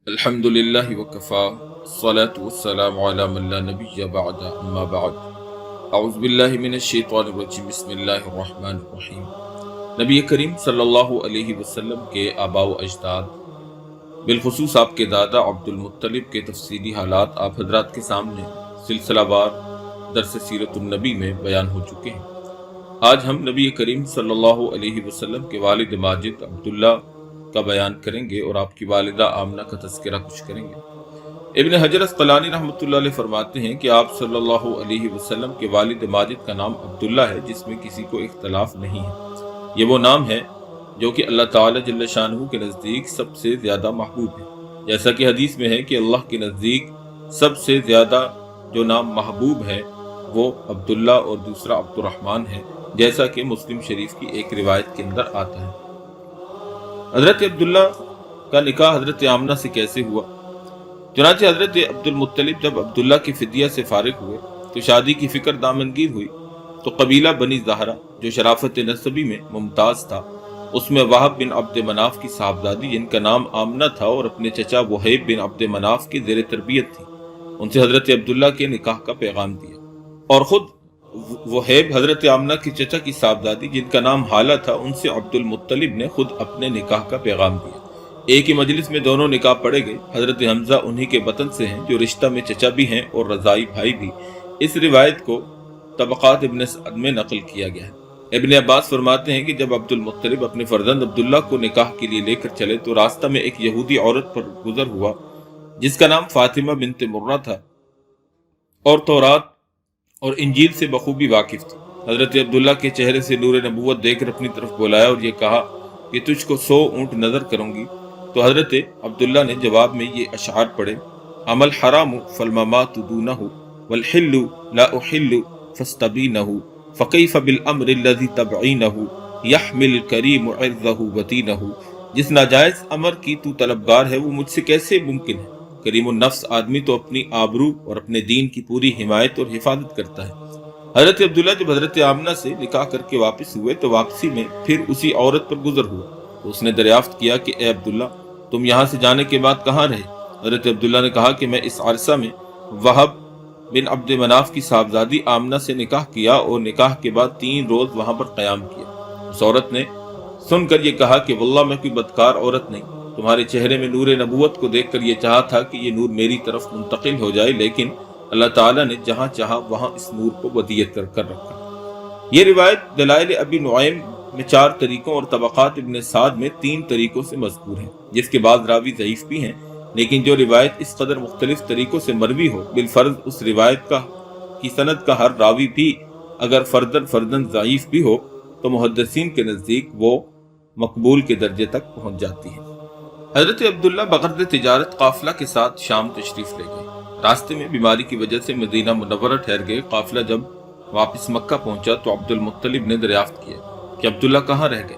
الحمد للہ وکفا الصلاة والسلام علی من لا نبی بعد اما بعد اعوذ باللہ من الشیطان الرجیم بسم اللہ الرحمن الرحیم۔ نبی کریم صلی اللہ علیہ وسلم کے آباء و اجداد بالخصوص آپ کے دادا عبد المطلب کے تفصیلی حالات آپ حضرات کے سامنے سلسلہ وار درس سیرت النبی میں بیان ہو چکے ہیں۔ آج ہم نبی کریم صلی اللہ علیہ وسلم کے والد ماجد عبداللہ کا بیان کریں گے اور آپ کی والدہ آمنہ کا تذکرہ کچھ کریں گے۔ ابن حجر اسقلانی رحمۃ اللہ علیہ فرماتے ہیں کہ آپ صلی اللہ علیہ وسلم کے والد ماجد کا نام عبداللہ ہے، جس میں کسی کو اختلاف نہیں ہے۔ یہ وہ نام ہے جو کہ اللہ تعالی جل شانہ کے نزدیک سب سے زیادہ محبوب ہے، جیسا کہ حدیث میں ہے کہ اللہ کے نزدیک سب سے زیادہ جو نام محبوب ہے وہ عبداللہ اور دوسرا عبد الرحمن ہے، جیسا کہ مسلم شریف کی ایک روایت کے اندر آتا ہے۔ حضرت عبداللہ کا نکاح حضرت آمنہ سے کیسے ہوا؟ چنانچہ حضرت عبد المطلب جب عبداللہ کی فدیہ سے فارغ ہوئے تو شادی کی فکر دامنگیر ہوئی، تو قبیلہ بنی زہرہ جو شرافت نسبی میں ممتاز تھا، اس میں وہب بن عبد مناف کی صاحبزادی جن کا نام آمنہ تھا اور اپنے چچا وہیب بن عبد مناف کی زیر تربیت تھی، ان سے حضرت عبداللہ کے نکاح کا پیغام دیا، اور خود وہیب حضرت آمنہ کی چچا کی صاحبزادی جن کا نام حالہ تھا، ان سے عبد المطلب نے خود اپنے نکاح کا پیغام دیا۔ ایک ہی مجلس میں دونوں نکاح پڑھے گئے۔ حضرت حمزہ انہی کے بطن سے ہیں جو رشتہ میں چچا بھی ہیں اور رضائی بھائی بھی۔ اس روایت کو طبقات ابن سعد میں نقل کیا گیا ہے۔ ابن عباس فرماتے ہیں کہ جب عبد المطلب اپنے فرزند عبداللہ کو نکاح کے لیے لے کر چلے تو راستہ میں ایک یہودی عورت پر گزر ہوا جس کا نام فاطمہ بنت مرہ تھا اور تورات اور انجیل سے بخوبی واقف تھی۔ حضرت عبداللہ کے چہرے سے نور نبوت دیکھ کر اپنی طرف بلایا اور یہ کہا کہ تجھ کو 100 اونٹ نظر کروں گی۔ تو حضرت عبداللہ نے جواب میں یہ اشعار پڑھے: عمل حرام فالممات دونہ والحل لا احل فاستبینہ فکیف بالامر الذی تبعینہ یحمل الکریم عرضہ وتینہ۔ جس ناجائز امر کی تو طلبگار ہے وہ مجھ سے کیسے ممکن ہے؟ کریم النفس آدمی تو اپنی آبرو اور اپنے دین کی پوری حمایت اور حفاظت کرتا ہے۔ حضرت عبداللہ جب حضرت آمنہ سے نکاح کر کے واپس ہوئے تو واپسی میں پھر اسی عورت پر گزر ہوا، تو اس نے دریافت کیا کہ اے عبداللہ، تم یہاں سے جانے کے بعد کہاں رہے؟ حضرت عبداللہ نے کہا کہ میں اس عرصہ میں وہب بن عبد مناف کی صاحبزادی آمنہ سے نکاح کیا اور نکاح کے بعد 3 روز وہاں پر قیام کیا۔ اس عورت نے سن کر یہ کہا کہ واللہ میں کوئی بدکار عورت نہیں، تمہارے چہرے میں نور نبوت کو دیکھ کر یہ چاہا تھا کہ یہ نور میری طرف منتقل ہو جائے، لیکن اللہ تعالیٰ نے جہاں چاہا وہاں اس نور کو ودیعت کر رکھا۔ یہ روایت دلائل ابی نعیم میں 4 طریقوں اور طبقات ابن سعد میں 3 طریقوں سے مذکور ہے، جس کے بعد راوی ضعیف بھی ہیں، لیکن جو روایت اس قدر مختلف طریقوں سے مروی ہو، بالفرض اس روایت کی سند کا ہر راوی بھی اگر فردن ضعیف بھی ہو تو محدثین کے نزدیک وہ مقبول کے درجے تک پہنچ جاتی ہے۔ حضرت عبداللہ بغرض تجارت قافلہ کے ساتھ شام تشریف لے گئے۔ راستے میں بیماری کی وجہ سے مدینہ منورہ ٹھہر گئے۔ قافلہ جب واپس مکہ پہنچا تو عبد المطلب نے دریافت کیا کہ عبداللہ کہاں رہ گئے؟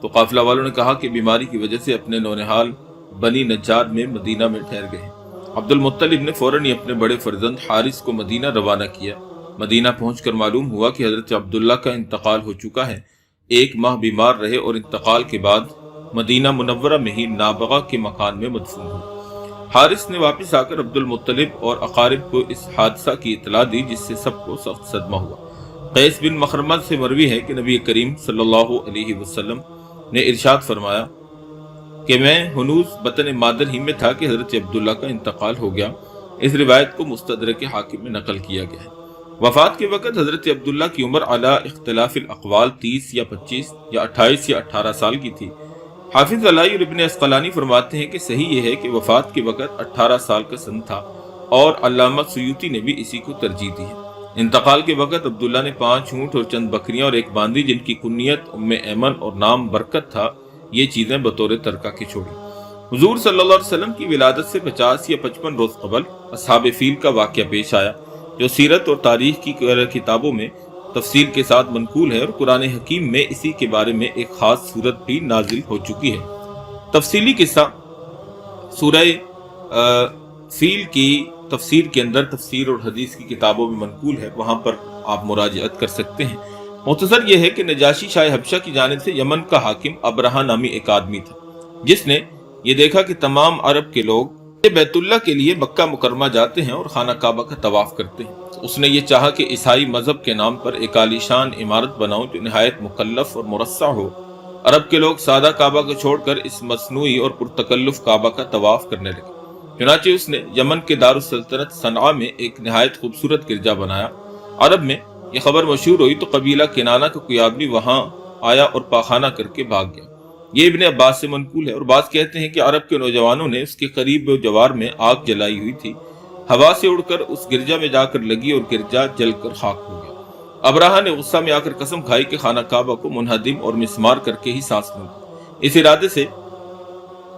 تو قافلہ والوں نے کہا کہ بیماری کی وجہ سے اپنے نونہال بنی نجار میں مدینہ میں ٹھہر گئے۔ عبد المطلب نے فوراً ہی اپنے بڑے فرزند حارث کو مدینہ روانہ کیا۔ مدینہ پہنچ کر معلوم ہوا کہ حضرت عبداللہ کا انتقال ہو چکا ہے۔ 1 ماہ بیمار رہے اور انتقال کے بعد مدینہ منورہ میں ہی نابغہ کے مکان میں مدفون ہوئے۔ حارث نے واپس آ کر عبد المطلب اور اقارب کو اس حادثہ کی اطلاع دی، جس سے سب کو سخت صدمہ ہوا۔ قیس بن مخرمہ سے مروی ہے کہ نبی کریم صلی اللہ علیہ وسلم نے ارشاد فرمایا کہ میں ہنوز بطن مادر ہی میں تھا کہ حضرت عبداللہ کا انتقال ہو گیا۔ اس روایت کو مستدرک حاکم میں نقل کیا گیا ہے۔ وفات کے وقت حضرت عبداللہ کی عمر علی اختلاف الاقوال 30 یا 25 یا 28 یا 18 سال کی تھی۔ حافظ علائی اور ابن اسقلانی فرماتے ہیں کہ صحیح یہ ہے کہ وفات کے وقت 18 سال کا سن تھا، اور علامہ سیوطی نے بھی اسی کو ترجیح دی ہے۔ انتقال کے وقت عبداللہ نے 5 اونٹ اور چند بکریاں اور 1 باندی جن کی کنیت ام ایمن اور نام برکت تھا، یہ چیزیں بطور ترکہ کے چھوڑی۔ حضور صلی اللہ علیہ وسلم کی ولادت سے 50 یا 55 روز قبل اصحاب فیل کا واقعہ پیش آیا، جو سیرت اور تاریخ کی کتابوں میں تفصیل کے ساتھ منقول ہے، اور قرآن حکیم میں اسی کے بارے میں ایک خاص صورت بھی نازل ہو چکی ہے۔ تفصیلی قصہ سورہ فیل کی تفسیر کے اندر تفسیر اور حدیث کی کتابوں میں منقول ہے، وہاں پر آپ مراجعت کر سکتے ہیں۔ مختصر یہ ہے کہ نجاشی شاہ حبشہ کی جانب سے یمن کا حاکم ابرہہ نامی ایک آدمی تھا، جس نے یہ دیکھا کہ تمام عرب کے لوگ یہ بیت اللہ کے لیے مکہ مکرمہ جاتے ہیں اور خانہ کعبہ کا طواف کرتے ہیں۔ اس نے یہ چاہا کہ عیسائی مذہب کے نام پر ایک عالیشان عمارت بناؤں جو نہایت مکلف اور مرصع ہو۔ عرب کے لوگ سادہ کعبہ کو چھوڑ کر اس مصنوعی اور پرتکلف کعبہ کا طواف کرنے لگے۔ چنانچہ اس نے یمن کے دارالسلطنت صنعاء میں ایک نہایت خوبصورت گرجا بنایا۔ عرب میں یہ خبر مشہور ہوئی تو قبیلہ کنانہ کا کوئی آدمی وہاں آیا اور پاخانہ کر کے بھاگ گیا۔ یہ ابن عباس سے منقول ہے، اور بعض کہتے ہیں کہ عرب کے نوجوانوں نے اس کے قریب و جوار میں آگ جلائی ہوئی تھی، ہوا سے اڑ کر اس گرجا میں جا کر لگی اور گرجا جل کر خاک ہو گیا۔ ابراہہ نے غصہ میں آ کر قسم کھائی کہ خانہ کعبہ کو منہدم اور مسمار کر کے ہی سانس لوں گا۔ اس ارادے سے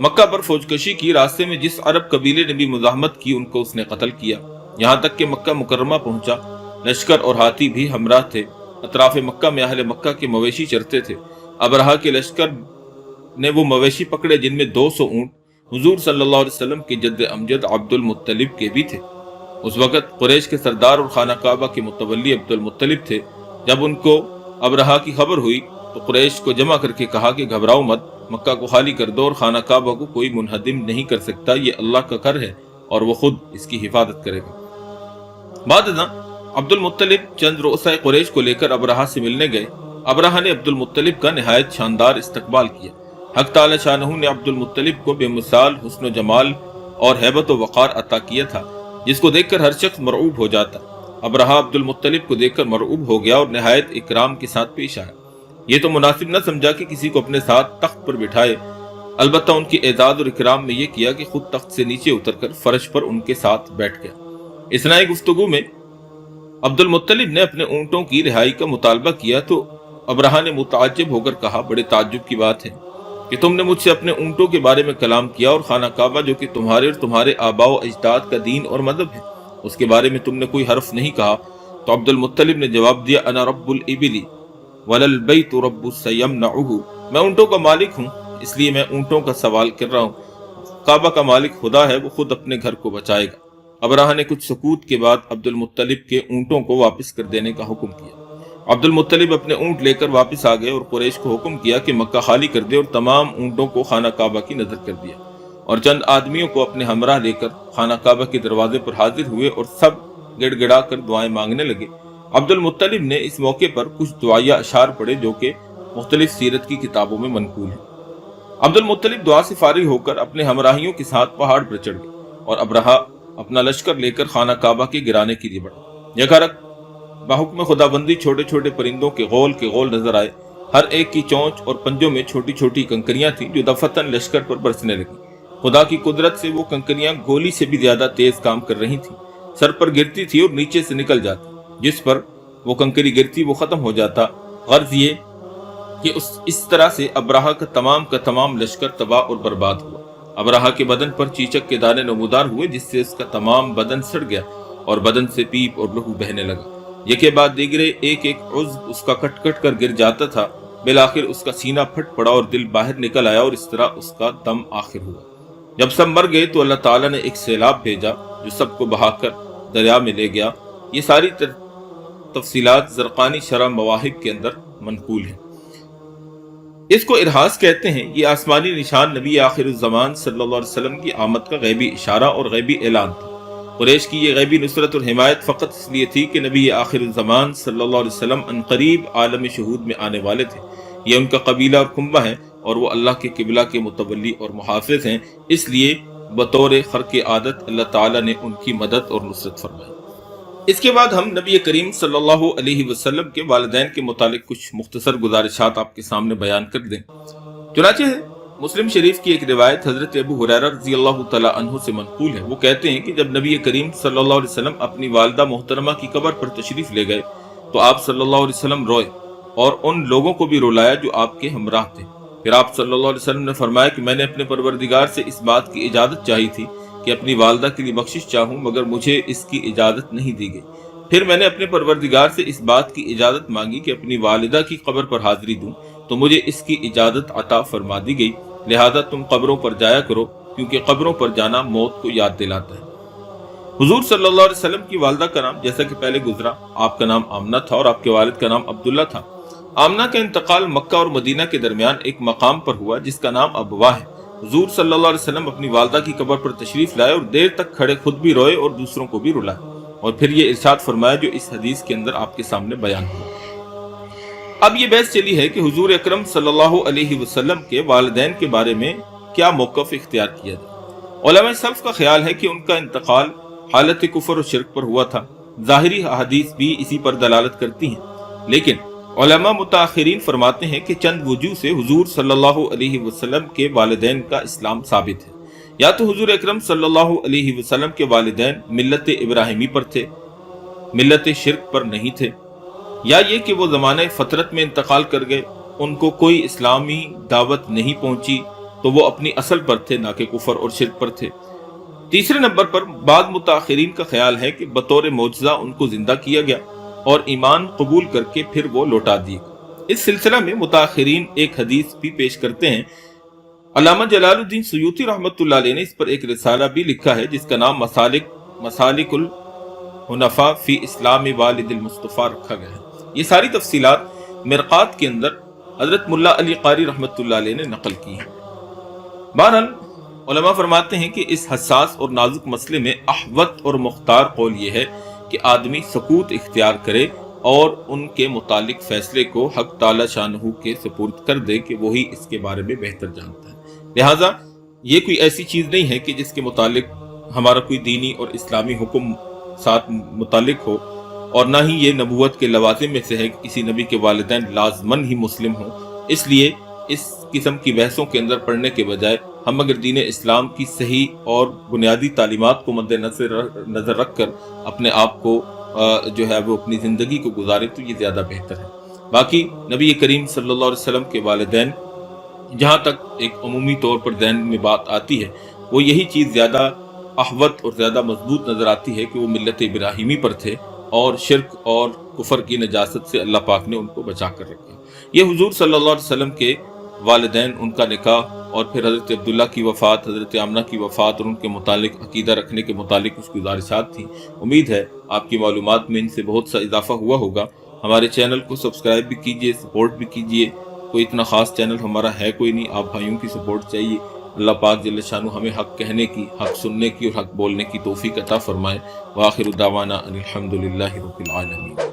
مکہ پر فوج کشی کی۔ راستے میں جس عرب قبیلے نے بھی مزاحمت کی ان کو اس نے قتل کیا، یہاں تک کہ مکہ مکرمہ پہنچا۔ لشکر اور ہاتھی بھی ہمراہ تھے۔ اطراف مکہ میں اہل مکہ کے مویشی چرتے تھے۔ ابراہہ کے لشکر نے وہ مویشی پکڑے جن میں 200 اونٹ حضور صلی اللہ علیہ وسلم کے جد امجد عبد المطلب کے بھی تھے۔ اس وقت قریش کے سردار اور خانہ کعبہ کے متولی عبد المطلب تھے۔ جب ان کو ابراہہ کی خبر ہوئی تو قریش کو جمع کر کے کہا کہ گھبراؤ مت، مکہ کو خالی کر دو اور خانہ کعبہ کو کوئی منہدم نہیں کر سکتا، یہ اللہ کا گھر ہے اور وہ خود اس کی حفاظت کرے گا۔ بعد ازاں عبد المطلب چند رؤسائے قریش کو لے کر ابراہہ سے ملنے گئے۔ ابراہہ نے عبد المطلب کا نہایت شاندار استقبال کیا۔ حق تعالی شانہ نے عبد المطلب کو بے مثال حسن و جمال اور ہیبت و وقار عطا کیا تھا، جس کو دیکھ کر ہر شخص مرعوب ہو جاتا۔ ابراہہ عبد المطلب کو دیکھ کر مرعوب ہو گیا اور نہایت اکرام کے ساتھ پیش آیا۔ یہ تو مناسب نہ سمجھا کہ کسی کو اپنے ساتھ تخت پر بٹھائے، البتہ ان کی اعزاز اور اکرام میں یہ کیا کہ خود تخت سے نیچے اتر کر فرش پر ان کے ساتھ بیٹھ گیا۔ اثناء گفتگو میں عبد المطلب نے اپنے اونٹوں کی رہائی کا مطالبہ کیا تو ابراہہ نے متعجب ہو کر کہا، بڑے تعجب کی بات ہے کہ تم نے مجھ سے اپنے اونٹوں کے بارے میں کلام کیا، اور خانہ کعبہ جو کہ تمہارے اور تمہارے آباء و اجداد کا دین اور مذہب ہے، اس کے بارے میں تم نے کوئی حرف نہیں کہا۔ تو عبد المطلب نے جواب دیا، انا رب الابل وللبیت رب سیمنعہ، میں اونٹوں کا مالک ہوں، اس لیے میں اونٹوں کا سوال کر رہا ہوں، کعبہ کا مالک خدا ہے، وہ خود اپنے گھر کو بچائے گا۔ ابراہہ نے کچھ سکوت کے بعد عبد المطلب کے اونٹوں کو واپس کر دینے کا حکم کیا۔ عبد المطلب اپنے اونٹ لے کر واپس آ گئے اور قریش کو حکم کیا کہ مکہ خالی کر دے، اور تمام اونٹوں کو خانہ کعبہ کی نظر کر دیا، اور چند آدمیوں کو اپنے ہمراہ لے کر خانہ کعبہ کے دروازے پر حاضر ہوئے اور سب گڑ گڑا کر دعائیں مانگنے لگے۔ عبد المطلب نے اس موقع پر کچھ دعائیہ اشعار پڑھے جو کہ مختلف سیرت کی کتابوں میں منقول ہیں۔ عبد المطلب دعا سے فارغ ہو کر اپنے ہمراہیوں کے ساتھ پہاڑ پر چڑھ گئے، اور ابراہہ اپنا لشکر لے کر خانہ کعبہ کے گرانے کے لیے بڑھا۔ یکارک بحکم خدا بندی چھوٹے چھوٹے پرندوں کے غول نظر آئے، ہر ایک کی چونچ اور پنجوں میں چھوٹی چھوٹی کنکریاں تھیں جو دفتن لشکر پر برسنے لگیں۔ خدا کی قدرت سے وہ کنکریاں گولی سے بھی زیادہ تیز کام کر رہی تھیں، سر پر گرتی تھی اور نیچے سے نکل جاتی، جس پر وہ کنکری گرتی وہ ختم ہو جاتا۔ غرض یہ کہ اس طرح سے ابراہہ کا تمام لشکر تباہ اور برباد ہوا۔ ابراہہ کے بدن پر چیچک کے دانے نمودار ہوئے، جس سے اس کا تمام بدن سڑ گیا اور بدن سے پیپ اور لہو بہنے لگا۔ یکے بعد دیگرے ایک ایک عضو اس کا کٹ کٹ کر گر جاتا تھا۔ بالآخر اس کا سینہ پھٹ پڑا اور دل باہر نکل آیا، اور اس طرح اس کا دم آخر ہوا۔ جب سب مر گئے تو اللہ تعالیٰ نے ایک سیلاب بھیجا جو سب کو بہا کر دریا میں لے گیا۔ یہ ساری تفصیلات زرقانی شرح مواہب کے اندر منقول ہیں۔ اس کو ارہاس کہتے ہیں۔ یہ آسمانی نشان نبی آخر الزمان صلی اللہ علیہ وسلم کی آمد کا غیبی اشارہ اور غیبی اعلان تھا۔ قریش کی یہ غیبی نصرت اور حمایت فقط اس لیے تھی کہ نبی آخر الزمان صلی اللہ علیہ وسلم عنقریب عالم شہود میں آنے والے تھے۔ یہ ان کا قبیلہ اور کنبہ ہے، اور وہ اللہ کے قبلہ کے متولی اور محافظ ہیں، اس لیے بطور خرق عادت اللہ تعالیٰ نے ان کی مدد اور نصرت فرمائی۔ اس کے بعد ہم نبی کریم صلی اللہ علیہ وسلم کے والدین کے متعلق کچھ مختصر گزارشات آپ کے سامنے بیان کر دیں۔ چنانچہ مسلم شریف کی ایک روایت حضرت ابو ہریرہ رضی اللہ تعالیٰ عنہ سے منقول ہے۔ وہ کہتے ہیں کہ جب نبی کریم صلی اللہ علیہ وسلم اپنی والدہ محترمہ کی قبر پر تشریف لے گئے تو آپ صلی اللہ علیہ وسلم روئے اور ان لوگوں کو بھی رلایا جو آپ کے ہمراہ تھے۔ پھر آپ صلی اللہ علیہ وسلم نے فرمایا کہ میں نے اپنے پروردگار سے اس بات کی اجازت چاہی تھی کہ اپنی والدہ کے لیے بخشش چاہوں، مگر مجھے اس کی اجازت نہیں دی گئی۔ پھر میں نے اپنے پروردگار سے اس بات کی اجازت مانگی کہ اپنی والدہ کی قبر پر حاضری دوں، تو مجھے اس کی اجازت عطا فرما دی گئی، لہذا تم قبروں پر جایا کرو، کیونکہ قبروں پر جانا موت کو یاد دلاتا ہے۔ حضور صلی اللہ علیہ وسلم کی والدہ کا نام جیسا کہ پہلے گزرا، آپ کا نام آمنہ تھا اور آپ کے والد کا نام عبداللہ تھا۔ آمنہ کا انتقال مکہ اور مدینہ کے درمیان ایک مقام پر ہوا جس کا نام ابواہ ہے۔ حضور صلی اللہ علیہ وسلم اپنی والدہ کی قبر پر تشریف لائے اور دیر تک کھڑے خود بھی روئے اور دوسروں کو بھی رلائے، اور پھر یہ ارشاد فرمایا جو اس حدیث کے اندر آپ کے سامنے بیان ہوا۔ اب یہ بحث چلی ہے کہ حضور اکرم صلی اللہ علیہ وسلم کے والدین کے بارے میں کیا موقف اختیار کیا جائے۔ علماء سلف کا خیال ہے کہ ان کا انتقال حالت کفر و شرک پر ہوا تھا، ظاہری احادیث بھی اسی پر دلالت کرتی ہیں، لیکن علماء متاخرین فرماتے ہیں کہ چند وجوہ سے حضور صلی اللہ علیہ وسلم کے والدین کا اسلام ثابت ہے۔ یا تو حضور اکرم صلی اللہ علیہ وسلم کے والدین ملت ابراہیمی پر تھے، ملت شرک پر نہیں تھے، یا یہ کہ وہ زمانہ فطرت میں انتقال کر گئے، ان کو کوئی اسلامی دعوت نہیں پہنچی تو وہ اپنی اصل پر تھے نہ کہ کفر اور شرک پر تھے۔ تیسرے نمبر پر بعض متاخرین کا خیال ہے کہ بطور معجزہ ان کو زندہ کیا گیا اور ایمان قبول کر کے پھر وہ لوٹا دیے گئے۔ اس سلسلہ میں متاخرین ایک حدیث بھی پیش کرتے ہیں۔ علامہ جلال الدین سیوطی رحمۃ اللہ علیہ نے اس پر ایک رسالہ بھی لکھا ہے جس کا نام مسالک الحنفاء فی اسلام والد المصطفیٰ رکھا گیا ہے۔ یہ ساری تفصیلات مرقات کے اندر حضرت ملا علی قاری رحمۃ اللہ علیہ نے نقل کی ہیں۔ بہرحال علماء فرماتے ہیں کہ اس حساس اور نازک مسئلے میں احوط اور مختار قول یہ ہے کہ آدمی سکوت اختیار کرے اور ان کے متعلق فیصلے کو حق تعالی شانہ کے سپرد کر دے کہ وہی اس کے بارے میں بہتر جانتا ہے۔ لہٰذا یہ کوئی ایسی چیز نہیں ہے کہ جس کے متعلق ہمارا کوئی دینی اور اسلامی حکم ساتھ متعلق ہو، اور نہ ہی یہ نبوت کے لوازم میں سے ہے کہ کسی نبی کے والدین لازماً ہی مسلم ہوں۔ اس لیے اس قسم کی بحثوں کے اندر پڑھنے کے بجائے ہم اگر دین اسلام کی صحیح اور بنیادی تعلیمات کو مد نظر رکھ کر اپنے آپ کو جو ہے وہ اپنی زندگی کو گزارے تو یہ زیادہ بہتر ہے۔ باقی نبی کریم صلی اللہ علیہ وسلم کے والدین جہاں تک ایک عمومی طور پر ذہن میں بات آتی ہے وہ یہی چیز زیادہ احوط اور زیادہ مضبوط نظر آتی ہے کہ وہ ملت ابراہیمی پر تھے اور شرک اور کفر کی نجاست سے اللہ پاک نے ان کو بچا کر رکھا۔ یہ حضور صلی اللہ علیہ وسلم کے والدین، ان کا نکاح اور پھر حضرت عبداللہ کی وفات، حضرت آمنہ کی وفات اور ان کے متعلق عقیدہ رکھنے کے متعلق کچھ گزارشات تھیں۔ امید ہے آپ کی معلومات میں ان سے بہت سا اضافہ ہوا ہوگا۔ ہمارے چینل کو سبسکرائب بھی کیجئے، سپورٹ بھی کیجئے۔ کوئی اتنا خاص چینل ہمارا ہے کوئی نہیں، آپ بھائیوں کی سپورٹ چاہیے۔ اللہ پاک جل شانہ ہمیں حق کہنے کی، حق سننے کی اور حق بولنے کی توفیق عطا فرمائے۔ وآخر دعوانا ان الحمد للہ رب العالمین۔